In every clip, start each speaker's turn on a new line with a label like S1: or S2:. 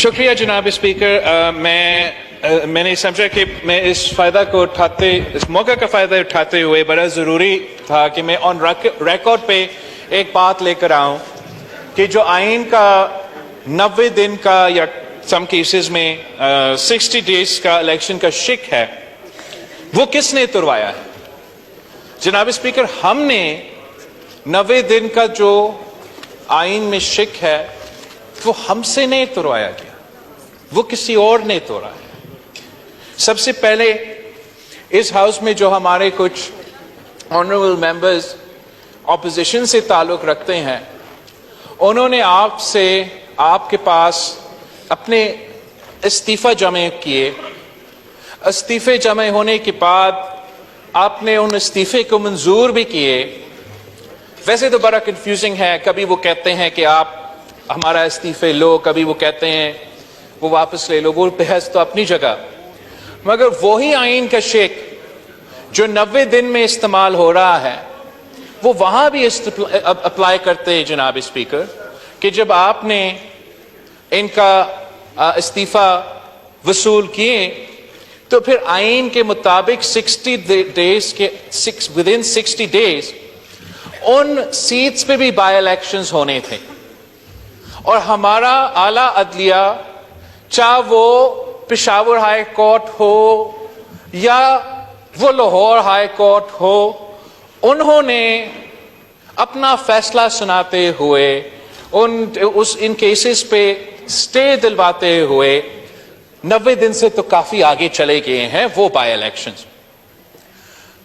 S1: شکریہ جناب اسپیکر. میں نے سمجھا کہ میں اس موقع کا فائدہ اٹھاتے ہوئے بڑا ضروری تھا کہ میں آن ریکارڈ پہ ایک بات لے کر آؤں کہ جو آئین کا 90 دن کا یا سم کیسز میں 60 ڈیز کا الیکشن کا شک ہے، وہ کس نے تروایا ہے؟ جناب اسپیکر، ہم نے 90 دن کا جو آئین میں شک ہے وہ ہم سے نہیں تروایا گیا، وہ کسی اور نے توڑا ہے. سب سے پہلے اس ہاؤس میں جو ہمارے کچھ آنریبل ممبرز اپوزیشن سے تعلق رکھتے ہیں، انہوں نے آپ کے پاس اپنے استعفی جمع کیے. استعفے جمع ہونے کے بعد آپ نے ان استعفے کو منظور بھی کیے. ویسے تو بڑا کنفیوزنگ ہے، کبھی وہ کہتے ہیں کہ آپ ہمارا استعفے لو، کبھی وہ کہتے ہیں وہ واپس لے لو. وہ بحث تو اپنی جگہ، مگر وہی آئین کا شک جو 90 دن میں استعمال ہو رہا ہے وہ وہاں بھی اپلائی کرتے ہیں جناب اسپیکر، کہ جب آپ نے ان کا استعفی وصول کیے تو پھر آئین کے مطابق 60 ڈیز ان سیٹس پہ بھی بائی الیکشنز ہونے تھے. اور ہمارا اعلیٰ عدلیہ، چاہے وہ پشاور ہائی کورٹ ہو یا وہ لاہور ہائی کورٹ ہو، انہوں نے اپنا فیصلہ سناتے ہوئے ان کیسز پہ سٹے دلواتے ہوئے 90 دن سے تو کافی آگے چلے گئے ہیں وہ بائی الیکشنز.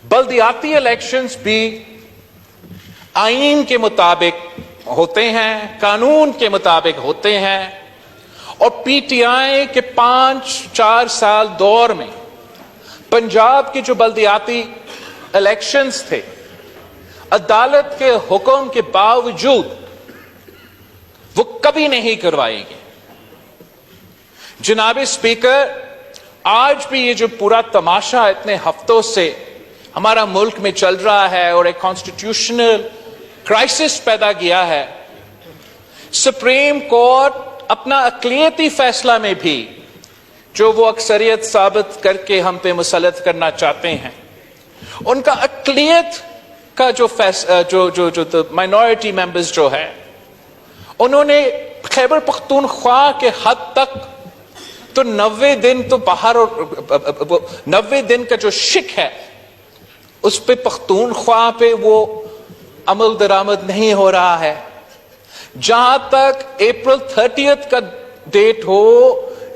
S1: بلدیاتی الیکشنز بھی آئین کے مطابق ہوتے ہیں، قانون کے مطابق ہوتے ہیں. اور پی ٹی آئی کے 5-4 سال دور میں پنجاب کے جو بلدیاتی الیکشنز تھے، عدالت کے حکم کے باوجود وہ کبھی نہیں کروائے گئے. جناب اسپیکر، آج بھی یہ جو پورا تماشا اتنے ہفتوں سے ہمارا ملک میں چل رہا ہے اور ایک کانسٹیٹیوشنل کرائسس پیدا کیا ہے، سپریم کورٹ اپنا اقلیتی فیصلہ میں بھی جو وہ اکثریت ثابت کر کے ہم پہ مسلط کرنا چاہتے ہیں، ان کا اقلیت کا جو مائنورٹی ممبرز جو ہے، انہوں نے خیبر پختونخوا کے حد تک تو 90 دن تو باہر، اور 90 دن کا جو شک ہے اس پہ پختونخوا پہ وہ عمل درآمد نہیں ہو رہا ہے. جہاں تک اپریل 30 کا ڈیٹ ہو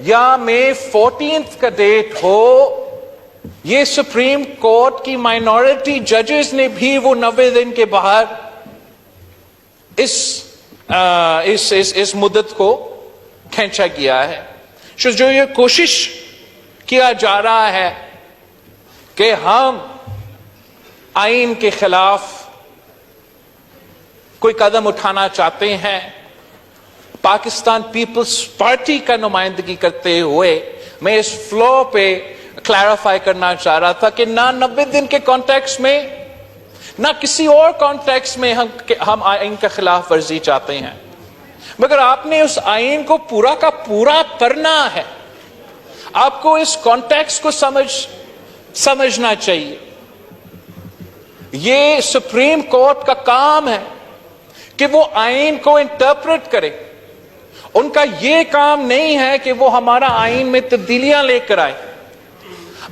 S1: یا مئی 14 کا ڈیٹ ہو، یہ سپریم کورٹ کی مائنورٹی ججز نے بھی وہ 90 دن کے باہر اس مدت کو کھینچا گیا ہے. جو یہ کوشش کیا جا رہا ہے کہ ہم آئین کے خلاف کوئی قدم اٹھانا چاہتے ہیں، پاکستان پیپلز پارٹی کا نمائندگی کرتے ہوئے میں اس فلو پہ کلیریفائی کرنا چاہ رہا تھا کہ نہ 90 دن کے کانٹیکس میں نہ کسی اور کانٹیکس میں ہم آئین کا خلاف ورزی چاہتے ہیں، مگر آپ نے اس آئین کو پورا کا پورا پڑھنا ہے. آپ کو اس کانٹیکس کو سمجھنا چاہیے. یہ سپریم کورٹ کا کام ہے کہ وہ آئین کو انٹرپریٹ کرے. ان کا یہ کام نہیں ہے کہ وہ ہمارا آئین میں تبدیلیاں لے کر آئے.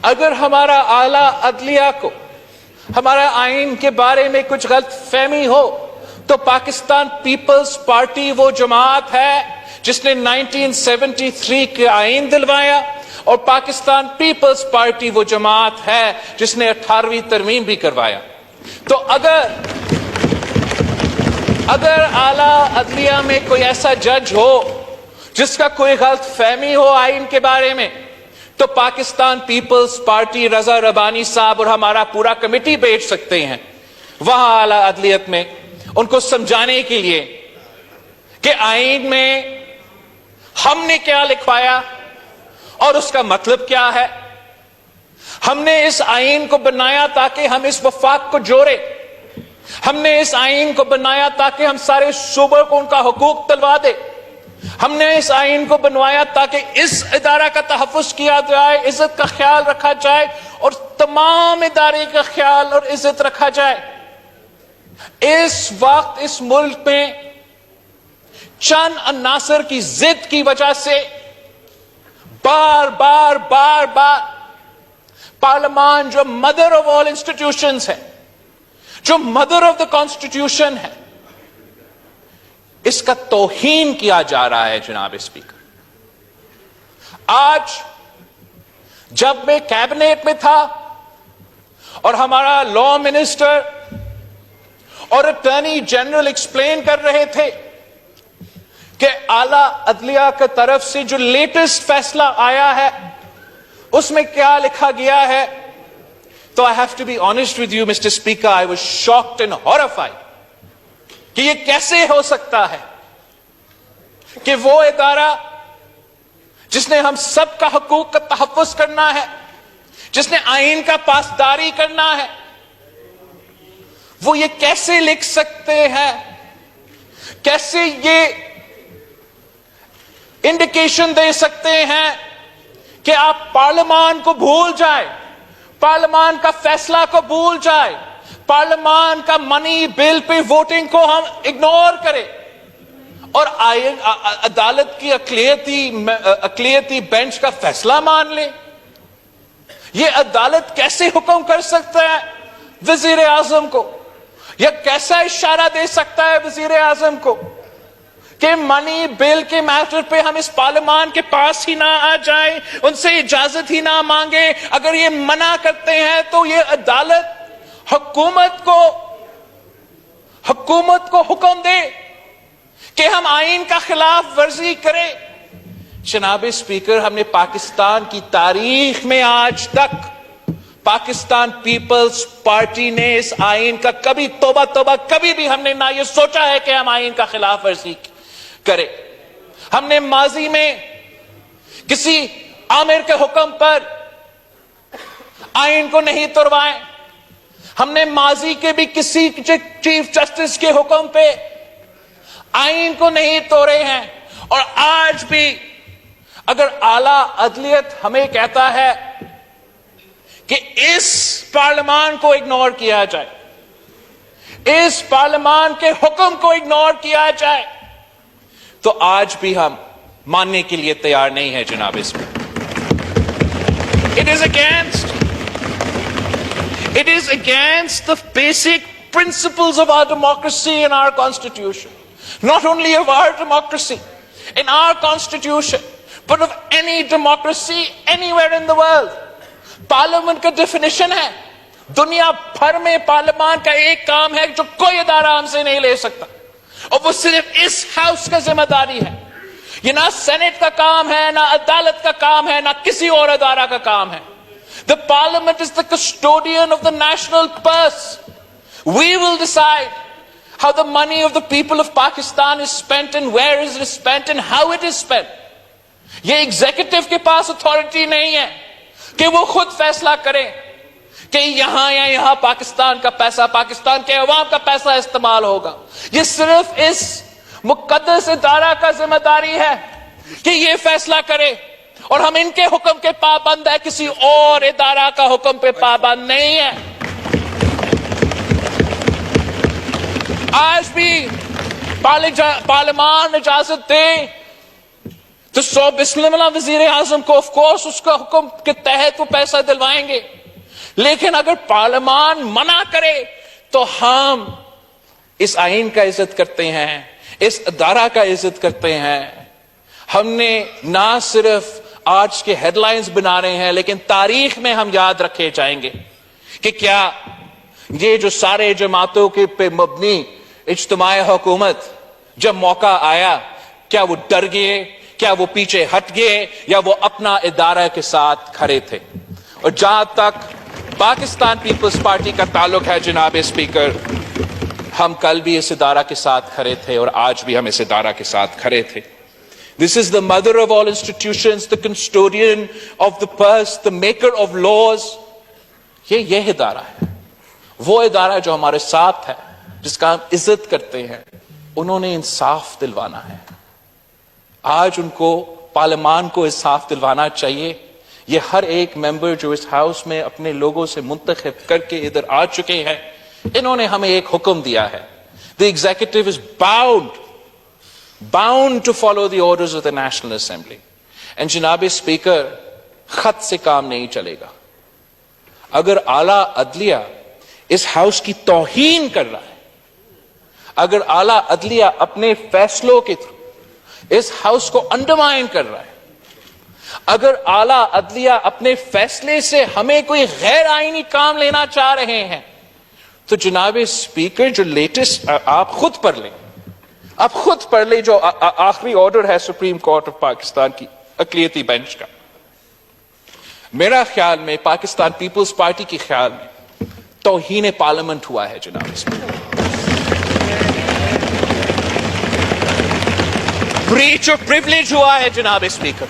S1: اگر ہمارا اعلیٰ عدلیہ کو ہمارا آئین کے بارے میں کچھ غلط فہمی ہو تو پاکستان پیپلز پارٹی وہ جماعت ہے جس نے 1973 کے آئین دلوایا، اور پاکستان پیپلز پارٹی وہ جماعت ہے جس نے 18ویں ترمیم بھی کروایا. تو اگر اعلیٰ عدلیہ میں کوئی ایسا جج ہو جس کا کوئی غلط فہمی ہو آئین کے بارے میں، تو پاکستان پیپلز پارٹی رضا ربانی صاحب اور ہمارا پورا کمیٹی بیٹھ سکتے ہیں وہاں اعلیٰ عدلیت میں، ان کو سمجھانے کے لیے کہ آئین میں ہم نے کیا لکھوایا اور اس کا مطلب کیا ہے. ہم نے اس آئین کو بنایا تاکہ ہم اس وفاق کو جوڑے. ہم نے اس آئین کو بنایا تاکہ ہم سارے صوبوں کو ان کا حقوق دلوا دے. ہم نے اس آئین کو بنوایا تاکہ اس ادارہ کا تحفظ کیا جائے، عزت کا خیال رکھا جائے اور تمام ادارے کا خیال اور عزت رکھا جائے۔ اس وقت اس ملک میں چند عناصر کی ضد کی وجہ سے بار بار پارلیمان جو مدر آف آل انسٹیٹیوشنز ہے، جو مدر آف دا کانسٹیٹیوشن ہے، اس کا توہین کیا جا رہا ہے جناب اسپیکر۔ آج جب میں کیبنٹ میں تھا اور ہمارا لا منسٹر اور اٹارنی جنرل ایکسپلین کر رہے تھے کہ اعلی عدلیہ کی طرف سے جو لیٹسٹ فیصلہ آیا ہے اس میں کیا لکھا گیا ہے، تو I have to be honest with you, Mr. Speaker, I was shocked and horrified کہ یہ کیسے ہو سکتا ہے کہ وہ ادارہ جس نے ہم سب کا حقوق کا تحفظ کرنا ہے، جس نے آئین کا پاسداری کرنا ہے، وہ یہ کیسے لکھ سکتے ہیں، کیسے یہ انڈیکیشن دے سکتے ہیں کہ آپ پارلیمان کو بھول جائیں، پارلیمان کا فیصلہ کو بھول جائیں، پارلیمان کا منی بل پہ ووٹنگ کو ہم اگنور کریں اور عدالت کی اقلیتی بینچ کا فیصلہ مان لیں۔ یہ عدالت کیسے حکم کر سکتا ہے وزیر اعظم کو، یا کیسا اشارہ دے سکتا ہے وزیر اعظم کو کہ منی بل کے میٹر پہ ہم اس پارلیمان کے پاس ہی نہ آ جائیں، ان سے اجازت ہی نہ مانگے۔ اگر یہ منع کرتے ہیں تو یہ عدالت حکومت کو حکم دے کہ ہم آئین کا خلاف ورزی کریں۔ جناب اسپیکر، ہم نے پاکستان کی تاریخ میں آج تک پاکستان پیپلز پارٹی نے اس آئین کا کبھی توبہ کبھی بھی ہم نے نہ یہ سوچا ہے کہ ہم آئین کا خلاف ورزی کریں۔ ہم نے ماضی میں کسی آمر کے حکم پر آئین کو نہیں توڑوائے، ہم نے ماضی کے بھی کسی چیف جسٹس کے حکم پہ آئین کو نہیں توڑے ہیں، اور آج بھی اگر اعلی عدلیت ہمیں کہتا ہے کہ اس پارلیمان کو اگنور کیا جائے، اس پارلیمان کے حکم کو اگنور کیا جائے، تو آج بھی ہم ماننے کے لیے تیار نہیں ہے جناب اس میں۔ It is against the basic principles of our democracy and our constitution. Not only of our democracy, in our constitution, but of any democracy anywhere in the world. Parliament کا ڈیفینیشن ہے، دنیا بھر میں پارلیمان کا ایک کام ہے جو کوئی ادارہ ہم سے نہیں لے سکتا، اور وہ صرف اس ہاؤس کا ذمہ داری ہے۔ یہ نہ سینٹ کا کام ہے، نہ عدالت کا کام ہے، نہ کسی اور ادارہ کا کام ہے۔ The Parliament is the custodian of the national purse. We will decide how the money of the people of Pakistan is spent and where is it spent and how it is spent. یہ executive کے پاس authority نہیں ہے کہ وہ خود فیصلہ کرے کہ یہاں یا یہاں پاکستان کا پیسہ، پاکستان کے عوام کا پیسہ استعمال ہوگا۔ یہ صرف اس مقدس ادارہ کا ذمہ داری ہے کہ یہ فیصلہ کرے، اور ہم ان کے حکم کے پابند ہے، کسی اور ادارہ کا حکم پہ پابند نہیں ہے۔ آج بھی پارلیمان اجازت دے تو 100 بسم اللہ وزیر اعظم کو آف کورس اس کا حکم کے تحت وہ پیسہ دلوائیں گے، لیکن اگر پارلیمان منع کرے تو ہم اس آئین کا عزت کرتے ہیں، اس ادارہ کا عزت کرتے ہیں۔ ہم نے نہ صرف آج کے ہیڈ لائنز بنا رہے ہیں، لیکن تاریخ میں ہم یاد رکھے جائیں گے کہ کیا یہ جو سارے جماعتوں کے پہ مبنی اجتماع حکومت جب موقع آیا، کیا وہ ڈر گئے، کیا وہ پیچھے ہٹ گئے، یا وہ اپنا ادارہ کے ساتھ کھڑے تھے؟ اور جہاں تک پاکستان پیپلز پارٹی کا تعلق ہے جناب اسپیکر، ہم کل بھی اس ادارہ کے ساتھ کھڑے تھے اور آج بھی ہم اس ادارہ کے ساتھ کھڑے تھے۔ This is the mother of all institutions, the custodian of the purse, the maker of laws. یہ ادارہ ہے، وہ ادارہ جو ہمارے ساتھ ہے، جس کا ہم عزت کرتے ہیں۔ انہوں نے انصاف دلوانا ہے، آج ان کو پارلیمان کو انصاف دلوانا چاہیے. یہ ہر ایک ممبر جو اس ہاؤس میں اپنے لوگوں سے منتخب کر کے ادھر آ چکے ہیں, انہوں نے ہمیں ایک حکم دیا ہے. The executive is bound to follow the orders of the National Assembly. And جناب اسپیکر, خط سے کام نہیں چلے گا. اگر اعلیٰ عدلیہ اس ہاؤس کی توہین کر رہا ہے, اگر اعلیٰ عدلیہ اپنے فیصلوں کے تھرو اس ہاؤس کو انڈرمائن کر رہا ہے, اگر اعلیٰ عدلیہ اپنے فیصلے سے ہمیں کوئی غیر آئینی کام لینا چاہ رہے ہیں, تو جناب اسپیکر جو لیٹسٹ آپ خود پڑھ لیں جو آخری آرڈر ہے سپریم کورٹ آف پاکستان کی اقلیتی بینچ کا. میرا خیال میں, پاکستان پیپلز پارٹی کے خیال میں توہین پارلیمنٹ ہوا ہے جناب اسپیکر. بریچ آف پریویلیج ہوا ہے جناب اسپیکر.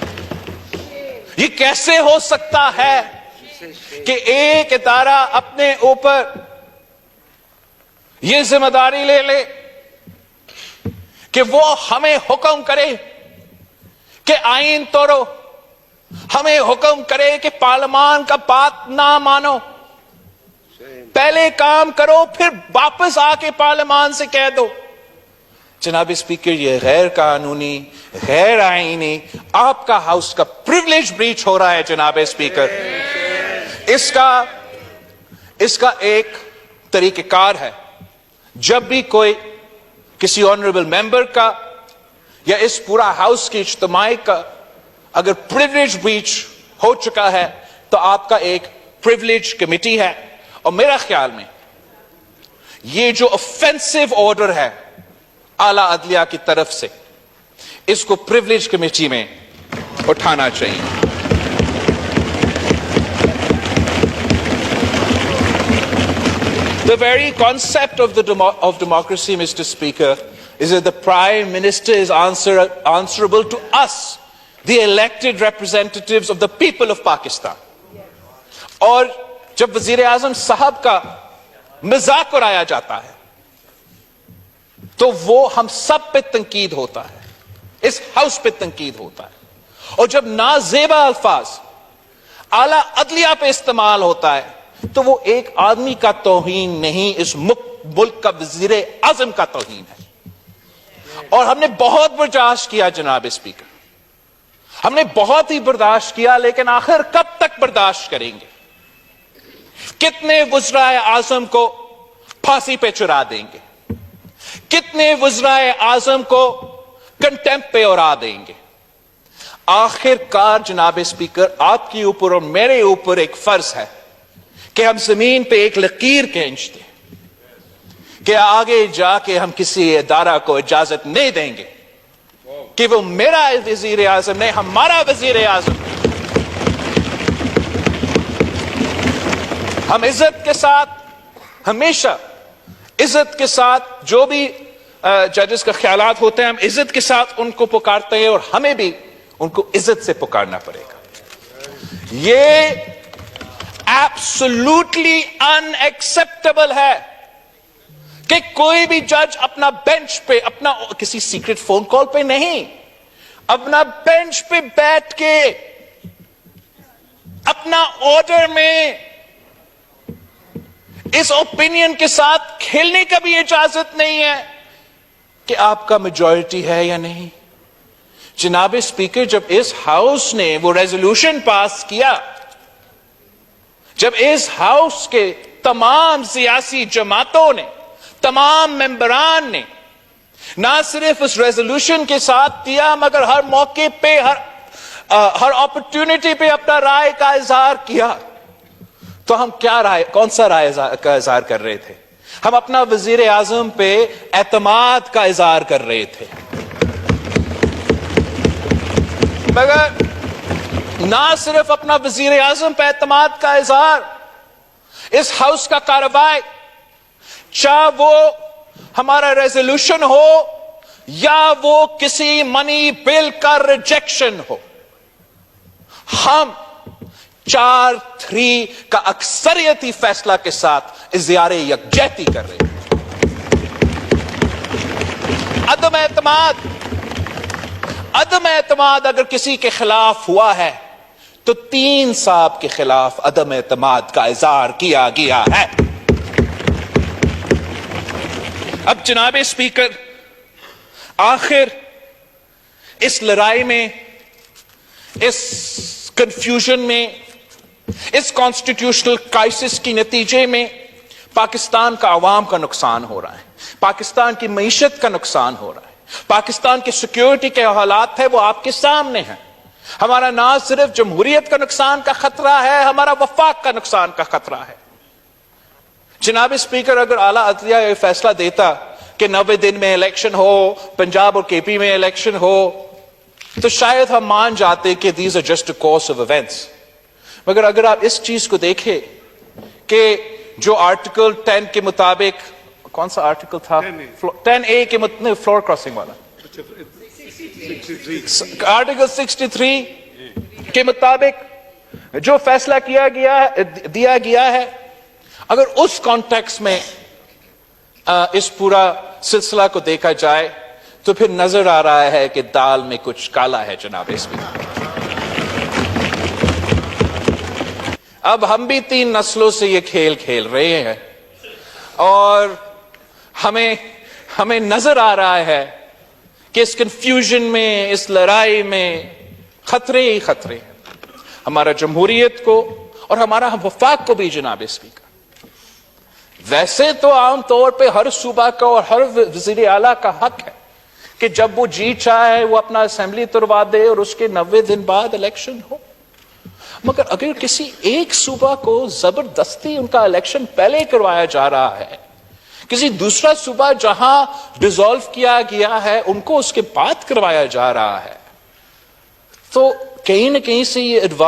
S1: یہ کیسے ہو سکتا ہے کہ ایک ادارہ اپنے اوپر یہ ذمہ داری لے لے کہ وہ ہمیں حکم کرے کہ آئین توڑو, ہمیں حکم کرے کہ پارلیمان کا بات نہ مانو, پہلے کام کرو پھر واپس آ کے پارلیمان سے کہہ دو. جناب اسپیکر, یہ غیر قانونی, غیر آئینی, آپ کا ہاؤس کا پریویلیج بریچ ہو رہا ہے جناب اسپیکر. اس کا ایک طریقہ کار ہے. جب بھی کوئی کسی آنریبل ممبر کا یا اس پورا ہاؤس کی اجتماعی کا اگر پریویلیج بریچ ہو چکا ہے, تو آپ کا ایک پریویلیج کمیٹی ہے, اور میرا خیال میں یہ جو offensive آرڈر ہے اعلیٰ عدلیہ کی طرف سے, اس کو پریویلیج کمیٹی میں اٹھانا چاہیے. The very concept of democracy, Mr. Speaker, is that the Prime Minister is answerable to us, the elected representatives of the people of Pakistan. اور جب وزیر اعظم صاحب کا مذاق اڑایا جاتا ہے تو وہ ہم سب پہ تنقید ہوتا ہے, اس ہاؤس پہ تنقید ہوتا ہے. اور جب نازیبا الفاظ اعلیٰ عدلیہ پہ استعمال ہوتا ہے تو وہ ایک آدمی کا توہین نہیں, اس ملک کا وزیر اعظم کا توہین ہے. اور ہم نے بہت برداشت کیا جناب اسپیکر, ہم نے بہت ہی برداشت کیا, لیکن آخر کب تک برداشت کریں گے؟ کتنے وزرائے اعظم کو پھانسی پہ چڑھا دیں گے؟ کتنے وزرائے اعظم کو کنٹمپٹ پہ اڑا دیں گے؟ آخر کار جناب اسپیکر, آپ کے اوپر اور میرے اوپر ایک فرض ہے کہ ہم زمین پہ ایک لکیر کھینچ دیں کہ آگے جا کے ہم کسی ادارہ کو اجازت نہیں دیں گے کہ وہ میرا وزیر اعظم نہیں, ہمارا وزیر اعظم. ہم عزت کے ساتھ, ہمیشہ عزت کے ساتھ جو بھی ججز کا خیالات ہوتے ہیں, ہم عزت کے ساتھ ان کو پکارتے ہیں, اور ہمیں بھی ان کو عزت سے پکارنا پڑے گا. یہ ایبسولوٹلی ان ایکسپٹیبل ہے کہ کوئی بھی جج اپنا بینچ پہ, اپنا کسی سیکرٹ فون کال پہ نہیں, اپنا بینچ پہ بیٹھ کے اپنا آرڈر میں اس اوپینین کے ساتھ کھیلنے کا بھی اجازت نہیں ہے کہ آپ کا میجورٹی ہے یا نہیں. جناب اسپیکر, جب اس ہاؤس نے وہ ریزولوشن پاس کیا, جب اس ہاؤس کے تمام سیاسی جماعتوں نے, تمام ممبران نے نہ صرف اس ریزولوشن کے ساتھ دیا مگر ہر موقع پہ, ہر اپرچونٹی پہ اپنا رائے کا اظہار کیا, تو ہم کیا رائے, کون سا رائے کا اظہار کر رہے تھے؟ ہم اپنا وزیر اعظم پہ اعتماد کا اظہار کر رہے تھے. مگر نہ صرف اپنا وزیر اعظم پہ اعتماد کا اظہار, اس ہاؤس کا کارروائی, چاہے وہ ہمارا ریزولوشن ہو یا وہ کسی منی بل کا ریجیکشن ہو, ہم 4-3 کا اکثریتی فیصلہ کے ساتھ اظہار یکجہتی کر رہے ہیں. عدم اعتماد, عدم اعتماد اگر کسی کے خلاف ہوا ہے تو 3 صاحب کے خلاف عدم اعتماد کا اظہار کیا گیا ہے۔ اب جناب اسپیکر، آخر اس لڑائی میں، اس کنفیوژن میں، اس کانسٹیٹیوشنل کرائسس کی نتیجے میں پاکستان کا عوام کا نقصان ہو رہا ہے، پاکستان کی معیشت کا نقصان ہو رہا ہے، پاکستان کی سیکیورٹی کے حالات ہے وہ آپ کے سامنے ہیں۔ ہمارا نہ صرف جمہوریت کا نقصان کا خطرہ ہے، ہمارا وفاق کا نقصان کا خطرہ ہے۔ جناب اسپیکر، اگر اعلیٰ عدلیہ یہ فیصلہ دیتا کہ 90 دن میں الیکشن ہو، پنجاب اور کے پی میں الیکشن ہو، تو شاید ہم مان جاتے کہ these are just a course of events. مگر اگر آپ اس چیز کو دیکھیں کہ جو آرٹیکل 10 کے مطابق، کون سا آرٹیکل تھا؟ 10A کے مطابق، فلور کراسنگ والا، آرٹیکل 63 کے مطابق جو فیصلہ دیا گیا ہے، اگر اس کانٹیکس میں اس پورا سلسلہ کو دیکھا جائے تو پھر نظر آ رہا ہے کہ دال میں کچھ کالا ہے جناب اسپیکر۔ اب ہم بھی 3 نسلوں سے یہ کھیل کھیل رہے ہیں اور ہمیں نظر آ رہا ہے کہ اس کنفیوژن میں، اس لڑائی میں خطرے ہی خطرے ہیں، ہمارا جمہوریت کو اور ہمارا وفاق کو بھی جناب اسپیکر۔ ویسے تو عام طور پہ ہر صوبہ کا اور ہر وزیر اعلیٰ کا حق ہے کہ جب وہ جی چاہے وہ اپنا اسمبلی تروا دے اور اس کے 90 دن بعد الیکشن ہو، مگر اگر کسی ایک صوبہ کو زبردستی ان کا الیکشن پہلے کروایا جا رہا ہے، کسی دوسرا صوبہ جہاں ڈیزالو کیا گیا ہے ان کو اس کے بعد کروایا جا رہا ہے، تو کہیں نہ کہیں سے یہ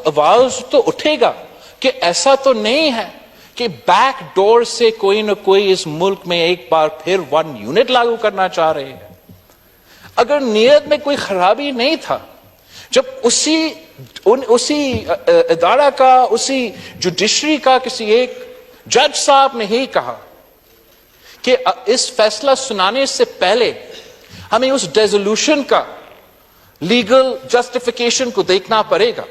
S1: آواز تو اٹھے گا کہ ایسا تو نہیں ہے کہ بیک ڈور سے کوئی نہ کوئی اس ملک میں ایک بار پھر 1 یونٹ لاگو کرنا چاہ رہے ہیں۔ اگر نیت میں کوئی خرابی نہیں تھا، جب اسی ادارہ کا، اسی جوڈیشری کا کسی ایک جج صاحب نے ہی کہا کہ اس فیصلہ سنانے سے پہلے ہمیں اس ڈیزولوشن کا لیگل جسٹیفیکیشن کو دیکھنا پڑے گا،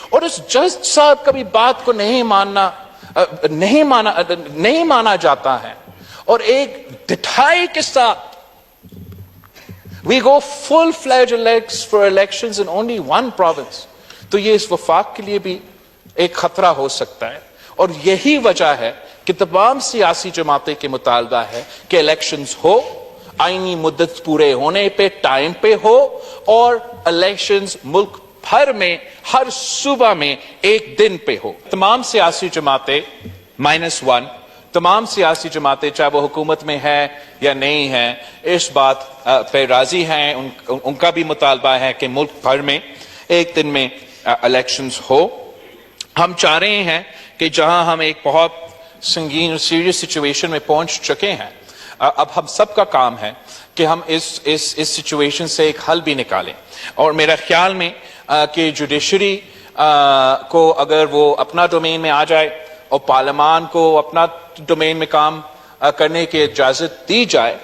S1: اور اس جج صاحب کا بھی بات کو نہیں مانا جاتا ہے، اور ایک ڈٹھائی کے ساتھ we go full-fledged for elections in only one province، تو یہ اس وفاق کے لیے بھی ایک خطرہ ہو سکتا ہے، اور یہی وجہ ہے کہ تمام سیاسی جماعتیں کے مطالبہ ہے کہ الیکشنز ہو، آئینی مدت پورے ہونے پہ ٹائم پہ ہو، اور الیکشنز ملک بھر میں ہر صوبہ میں ایک دن پہ ہو۔ تمام سیاسی جماعتیں -1، تمام سیاسی جماعتیں چاہے وہ حکومت میں ہے یا نہیں ہے، اس بات پہ راضی ہیں، ان کا بھی مطالبہ ہے کہ ملک بھر میں ایک دن میں الیکشنز ہو۔ ہم چاہ رہے ہیں کہ جہاں ہم ایک بہت سنگین اور سیریس سچویشن میں پہنچ چکے ہیں، اب ہم سب کا کام ہے کہ ہم اس سچویشن سے ایک حل بھی نکالیں، اور میرا خیال میں کہ جوڈیشری کو اگر وہ اپنا ڈومین میں آ جائے اور پارلیمان کو اپنا ڈومین میں کام کرنے کی اجازت دی جائے،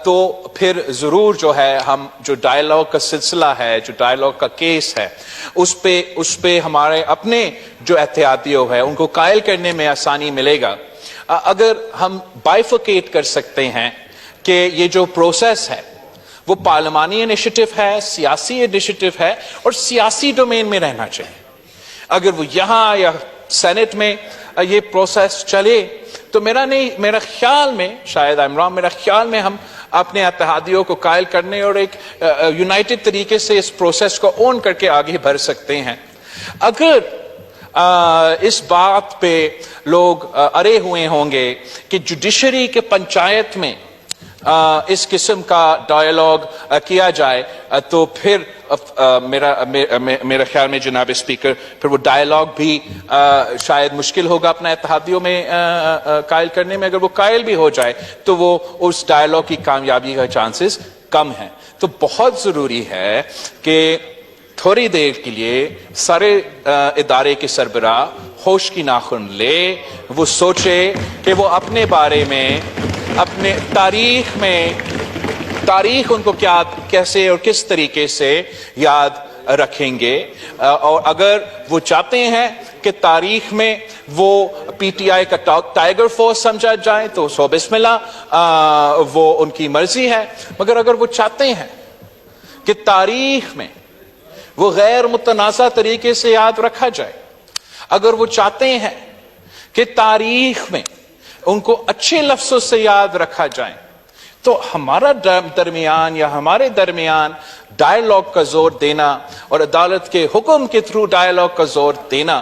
S1: تو پھر ضرور جو ہے ہم جو ڈائیلاگ کا سلسلہ ہے، جو ڈائیلاگ کا کیس ہے، اس پہ ہمارے اپنے جو احتیاطیوں ہے ان کو قائل کرنے میں آسانی ملے گا۔ اگر ہم بائیفرکیٹ کر سکتے ہیں کہ یہ جو پروسیس ہے وہ پارلیمانی انیشیٹو ہے، سیاسی انیشیٹو ہے، اور سیاسی ڈومین میں رہنا چاہیے، اگر وہ یہاں یا سینٹ میں یہ پروسیس چلے تو میرا خیال میں، شاید میرا خیال میں ہم اپنے اتحادیوں کو قائل کرنے اور ایک یونائٹڈ طریقے سے اس پروسیس کو اون کر کے آگے بڑھ سکتے ہیں۔ اگر اس بات پہ لوگ اڑے ہوئے ہوں گے کہ جوڈیشری کے پنچایت میں اس قسم کا ڈائیلاگ کیا جائے، تو پھر میرا خیال میں جناب اسپیکر پھر وہ ڈائیلاگ بھی شاید مشکل ہوگا اپنا اتحادیوں میں قائل کرنے میں۔ اگر وہ قائل بھی ہو جائے تو وہ اس ڈائیلاگ کی کامیابی کا چانسز کم ہیں۔ تو بہت ضروری ہے کہ تھوڑی دیر کے لیے سارے ادارے کے سربراہ ہوش کی ناخن لے، وہ سوچے کہ وہ اپنے بارے میں، اپنے تاریخ میں تاریخ ان کو کیا کیسے اور کس طریقے سے یاد رکھیں گے. اور اگر وہ چاہتے ہیں کہ تاریخ میں وہ پی ٹی آئی کا ٹائیگر فورس سمجھا جائے تو سو بسم اللہ، وہ ان کی مرضی ہے. مگر اگر وہ چاہتے ہیں کہ تاریخ میں وہ غیر متنازع طریقے سے یاد رکھا جائے، اگر وہ چاہتے ہیں کہ تاریخ میں ان کو اچھے لفظوں سے یاد رکھا جائے، تو ہمارا درمیان یا ہمارے درمیان ڈائیلاگ کا زور دینا اور عدالت کے حکم کے تھرو ڈائیلاگ کا زور دینا،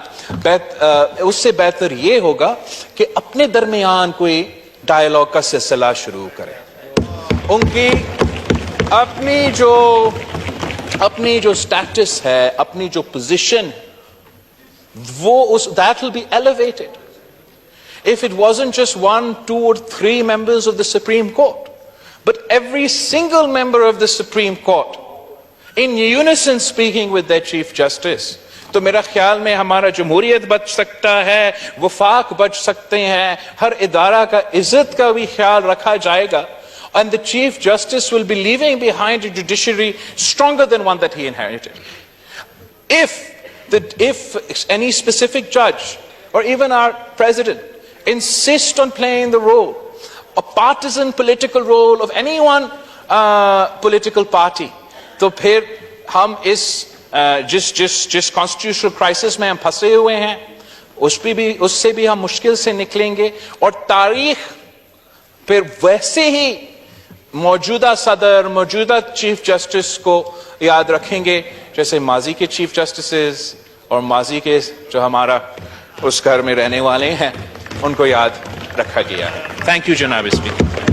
S1: اس سے بہتر یہ ہوگا کہ اپنے درمیان کوئی ڈائیلاگ کا سلسلہ شروع کرے. ان کی اپنی جو سٹیٹس ہے، اپنی جو پوزیشن، وہ that will be elevated. If it wasn't just 1, 2 or 3 members of the Supreme Court, but every single member of the Supreme Court in unison speaking with their Chief Justice, تو میرا خیال میں ہمارا جمہوریت بچ سکتا ہے، وفاق بچ سکتے ہیں، ہر ادارہ کا عزت کا بھی خیال رکھا جائے گا. And the Chief Justice will be leaving behind a judiciary stronger than one that he inherited. If any specific judge or even our president insist on playing the role, a partisan political role of any one political party, تو پھر ہم جس constitutional crisis میں ہم پھنسے ہوئے ہیں اس سے بھی ہم مشکل سے نکلیں گے. اور تاریخ پھر ویسے ہی موجودہ صدر، موجودہ چیف جسٹس کو یاد رکھیں گے جیسے ماضی کے چیف جسٹسز اور ماضی کے جو ہمارا اس گھر میں رہنے والے ہیں ان کو یاد رکھا گیا ہے. تھینک یو جناب اسپیکر.